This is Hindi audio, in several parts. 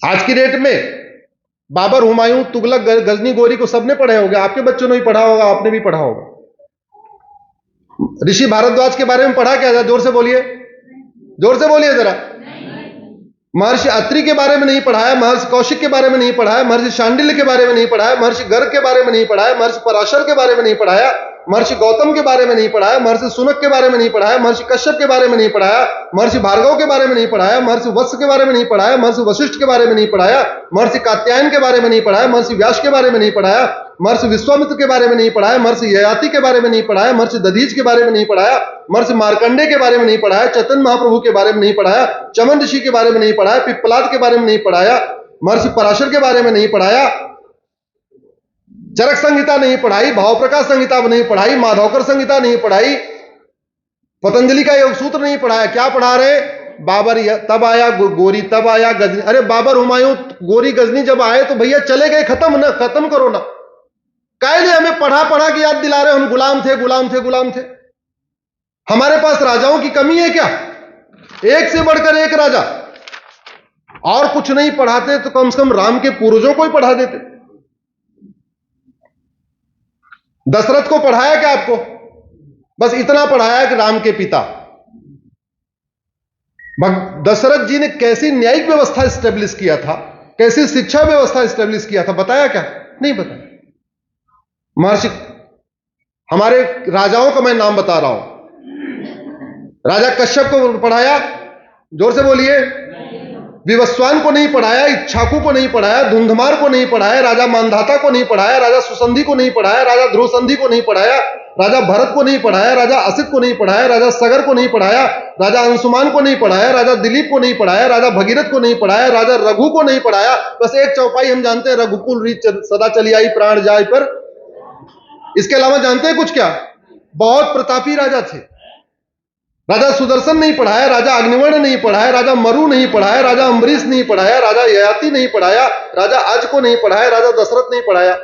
आज की डेट में बाबर, हुमायूं, तुगलक, गजनी, गोरी को सबने पढ़े होंगे, आपके बच्चों ने भी पढ़ा होगा, आपने भी पढ़ा होगा। ऋषि भारद्वाज के बारे में पढ़ा क्या? जोर से बोलिए, जोर से बोलिए जरा। महर्षि अत्रि के बारे में नहीं पढ़ा है, महर्षि कौशिक के बारे में नहीं पढ़ा है, महर्षि शांडिल्य के बारे में नहीं पढ़ा है, महर्षि गर्ग के बारे में नहीं पढ़ा है, महर्षि पराशर के बारे में नहीं पढ़ाया, महर्षि गौतम के बारे में नहीं पढ़ाया, महर्षि सुनक के बारे में नहीं पढ़ाया, महर्षि कश्यप के बारे में नहीं पढ़ाया, महर्षि भार्गव के बारे में नहीं पढ़ाया, महर्षि वत्स के बारे में नहीं पढ़ाया, महर्षि वशिष्ठ के बारे में नहीं पढ़ाया, महर्षि कात्यायन के बारे में नहीं पढ़ाया, महर्षि व्यास के बारे में नहीं पढ़ाया, महर्षि विश्वामित्र के बारे में नहीं पढ़ाया, महर्षि ययाति के बारे में नहीं पढ़ाया, महर्षि दधीच के बारे में नहीं पढ़ाया, महर्षि मार्कंडे के बारे में नहीं पढ़ाया, चैतन्य महाप्रभु के बारे में नहीं पढ़ाया, चमन ऋषि के बारे में नहीं पढ़ाया, पिप्पलाद के बारे में नहीं पढ़ाया, महर्षि पराशर के बारे में नहीं पढ़ाया, चरक संहिता नहीं पढ़ाई, भाव प्रकाश संहिता नहीं पढ़ाई, माधवकर संहिता नहीं पढ़ाई, पतंजलि का योग सूत्र नहीं पढ़ाया। क्या पढ़ा रहे? बाबर तब आया, गोरी तब आया, गजनी। अरे बाबर, हुमायूं, गोरी, गजनी जब आए तो भैया चले गए, खत्म ना, खत्म करो ना। काहे लिए हमें पढ़ा पढ़ा के याद दिला रहे? हम गुलाम थे, गुलाम थे, गुलाम थे। हमारे पास राजाओं की कमी है क्या? एक से बढ़कर एक राजा। और कुछ नहीं पढ़ाते तो कम से कम राम के पूर्वजों को ही पढ़ा देते। दशरथ को पढ़ाया क्या आपको? बस इतना पढ़ाया कि राम के पिता। दशरथ जी ने कैसी न्यायिक व्यवस्था स्टेब्लिश किया था, कैसी शिक्षा व्यवस्था स्टेब्लिश किया था, बताया क्या? नहीं बताया। महर्षि, हमारे राजाओं का मैं नाम बता रहा हूं। राजा कश्यप को पढ़ाया, जोर से बोलिए। विवस्वान को नहीं पढ़ाया, इच्छाकू को नहीं पढ़ाया, धुंधमार को नहीं पढ़ाया, राजा मानधाता को नहीं पढ़ाया, राजा सुसंधि को नहीं पढ़ाया, राजा ध्रुवसंधि को नहीं पढ़ाया, राजा भरत को नहीं पढ़ाया, राजा असित को नहीं पढ़ाया, राजा सगर को नहीं पढ़ाया, राजा अंशुमान को नहीं पढ़ाया, राजा दिलीप को नहीं पढ़ाया, राजा भगीरथ को नहीं पढ़ाया, राजा रघु को नहीं पढ़ाया। बस एक चौपाई हम जानते हैं, रघुकुल रीत सदा चली आई प्राण जाय पर। इसके अलावा जानते हैं कुछ क्या? बहुत प्रतापी राजा थे। राजा सुदर्शन नहीं पढ़ाया, राजा अग्निवर्ण नहीं पढ़ाया, राजा मरु नहीं पढ़ाया, राजा अम्बरीश नहीं पढ़ाया, राजा ययाति नहीं पढ़ाया, राजा अज को नहीं पढ़ाया, राजा दशरथ नहीं पढ़ाया।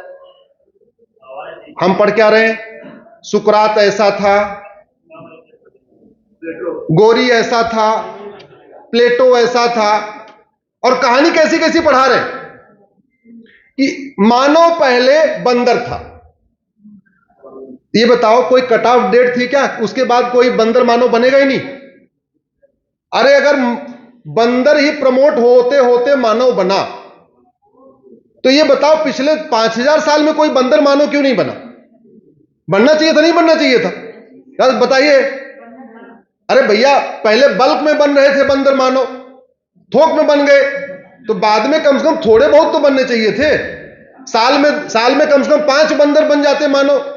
हम पढ़ क्या रहे हैं? सुकरात ऐसा था, गोरी ऐसा था, प्लेटो ऐसा था। और कहानी कैसी कैसी पढ़ा रहे कि मानव पहले बंदर था। ये बताओ, कोई कट ऑफ डेट थी क्या? उसके बाद कोई बंदर मानव बनेगा ही नहीं। अरे अगर बंदर ही प्रमोट होते होते मानव बना, तो ये बताओ पिछले 5000 साल में कोई बंदर मानव क्यों नहीं बना? बनना चाहिए था, नहीं बनना चाहिए था? यार बताइए। अरे भैया, पहले बल्क में बन रहे थे बंदर मानव, थोक में बन गए, तो बाद में कम से कम थोड़े बहुत तो बनने चाहिए थे। साल में कम से कम 5 बंदर बन जाते मानव,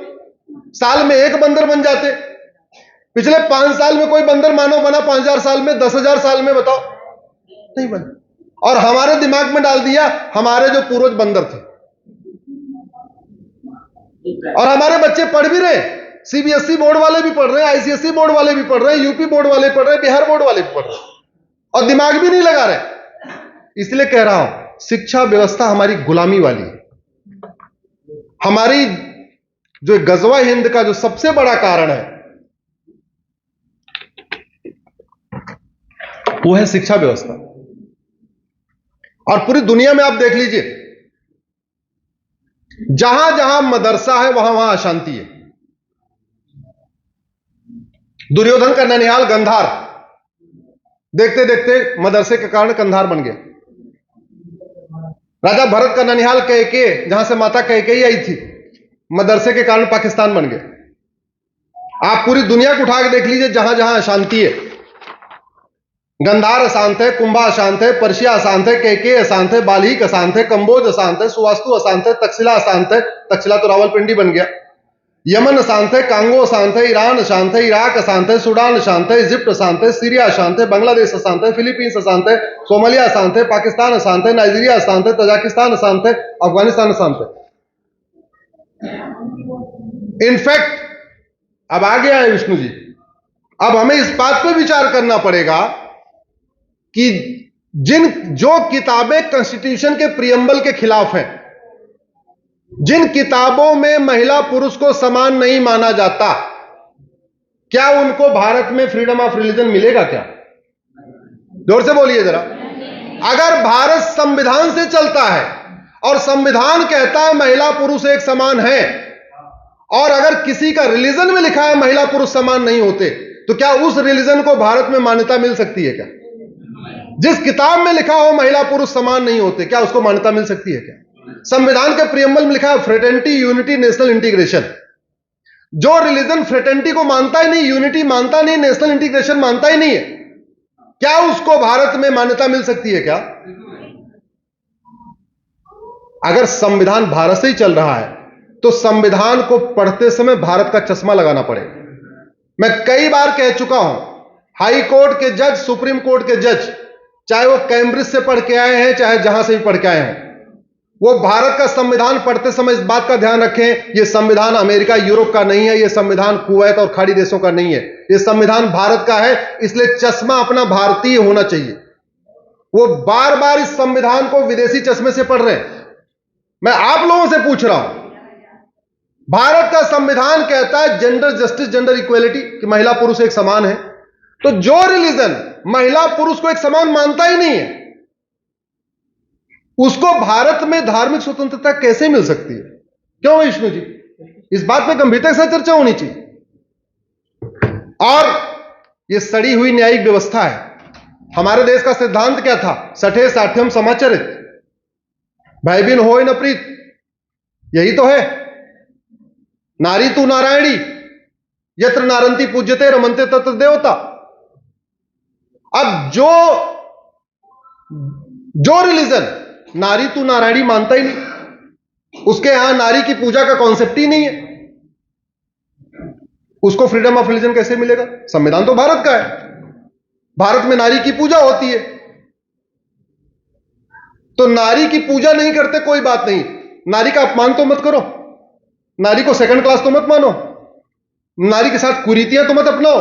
साल में 1 बंदर बन जाते। पिछले 5 साल में कोई बंदर मानव बना? 5000 साल में, 10,000 साल में? बताओ, नहीं बना। और हमारे दिमाग में डाल दिया हमारे जो पूर्वज बंदर थे। और हमारे बच्चे पढ़ भी रहे, सीबीएसई बोर्ड वाले भी पढ़ रहे हैं, आईसीएसई बोर्ड वाले भी पढ़ रहे हैं, यूपी बोर्ड वाले पढ़ रहे हैं, बिहार बोर्ड वाले भी पढ़ रहे हैं, और दिमाग भी नहीं लगा रहे। इसलिए कह रहा हूं, शिक्षा व्यवस्था हमारी गुलामी वाली है। हमारी जो गजवा हिंद का जो सबसे बड़ा कारण है वो है शिक्षा व्यवस्था। और पूरी दुनिया में आप देख लीजिए, जहां जहां मदरसा है वहां वहां अशांति है। दुर्योधन का ननिहाल गंधार, देखते देखते मदरसे के कारण कंधार बन गया। राजा भरत का ननिहाल कैकेयी, जहां से माता कैकेयी आई थी, मदरसे के कारण पाकिस्तान बन गया। आप पूरी दुनिया को उठा के देख लीजिए, जहां जहां अशांति है, गंधार अशांत है, कुंभा अशांत है, पर्शिया अशांत है, कैकेयी अशांत है, बाल्हिक अशांत है, कंबोज अशांत है, सुवास्तु अशांत है, तक्षशिला अशांत है, तक्षशिला तो रावलपिंडी बन गया, यमन अशांत है, कांगो अशांत है, ईरान अशांत है, इराक अशांत है, सूडान अशांत है, इजिप्ट अशांत है, सीरिया अशांत है, बांग्लादेश अशांत है, फिलीपींस अशांत है, सोमालिया अशांत है, पाकिस्तान अशांत है, नाइजीरिया अशांत है, तजाकिस्तान अशांत है, अफगानिस्तान अशांत है। इनफैक्ट अब आ गया है विष्णु जी, अब हमें इस बात पे विचार करना पड़ेगा कि जो किताबें कॉन्स्टिट्यूशन के प्रियम्बल के खिलाफ हैं, जिन किताबों में महिला पुरुष को समान नहीं माना जाता, क्या उनको भारत में फ्रीडम ऑफ रिलीजन मिलेगा क्या? जोर से बोलिए जरा। अगर भारत संविधान से चलता है और संविधान कहता है महिला पुरुष एक समान है, और अगर किसी का रिलीजन में लिखा है महिला पुरुष समान नहीं होते, तो क्या उस रिलीजन को भारत में मान्यता मिल सकती है क्या? जिस किताब में लिखा हो महिला पुरुष समान नहीं होते, क्या उसको मान्यता मिल सकती है क्या? संविधान के प्रियम्बल में लिखा है फ्रेटर्निटी, यूनिटी, नेशनल इंटीग्रेशन। जो रिलीजन फ्रेटर्निटी को मानता ही नहीं, यूनिटी मानता नहीं, नेशनल इंटीग्रेशन मानता ही नहीं है, क्या उसको भारत में मान्यता मिल सकती है क्या? अगर संविधान भारत से ही चल रहा है तो संविधान को पढ़ते समय भारत का चश्मा लगाना पड़ेगा। मैं कई बार कह चुका हूं, हाई कोर्ट के जज, सुप्रीम कोर्ट के जज, चाहे वो कैम्ब्रिज से पढ़ के आए हैं, चाहे जहां से भी पढ़ के आए हैं, वो भारत का संविधान पढ़ते समय इस बात का ध्यान रखें, यह संविधान अमेरिका, यूरोप का नहीं है, यह संविधान कुवैत और खाड़ी देशों का नहीं है, यह संविधान भारत का है, इसलिए चश्मा अपना भारतीय होना चाहिए। वो बार बार इस संविधान को विदेशी चश्मे से पढ़ रहे हैं। मैं आप लोगों से पूछ रहा हूं, भारत का संविधान कहता है जेंडर जस्टिस, जेंडर इक्वेलिटी, कि महिला पुरुष एक समान है, तो जो रिलीजन महिला पुरुष को एक समान मानता ही नहीं है, उसको भारत में धार्मिक स्वतंत्रता कैसे मिल सकती है? क्यों विष्णु जी? इस बात पे गंभीरता से चर्चा होनी चाहिए। और यह सड़ी हुई न्यायिक व्यवस्था है। हमारे देश का सिद्धांत क्या था? सठे साठ्यम समाचरित, भाई बिन होय न प्रीत, यही तो है। नारी तू नारायणी, यत्र नारंती पूज्यते रमन्ते तत्र देवता। अब जो रिलीजन नारी तू नारायणी मानता ही नहीं, उसके यहां नारी की पूजा का कॉन्सेप्ट ही नहीं है, उसको फ्रीडम ऑफ रिलीजन कैसे मिलेगा? संविधान तो भारत का है, भारत में नारी की पूजा होती है, तो नारी की पूजा नहीं करते कोई बात नहीं, नारी का अपमान तो मत करो, नारी को सेकंड क्लास तो मत मानो, नारी के साथ कुरीतियां तो मत अपनाओ,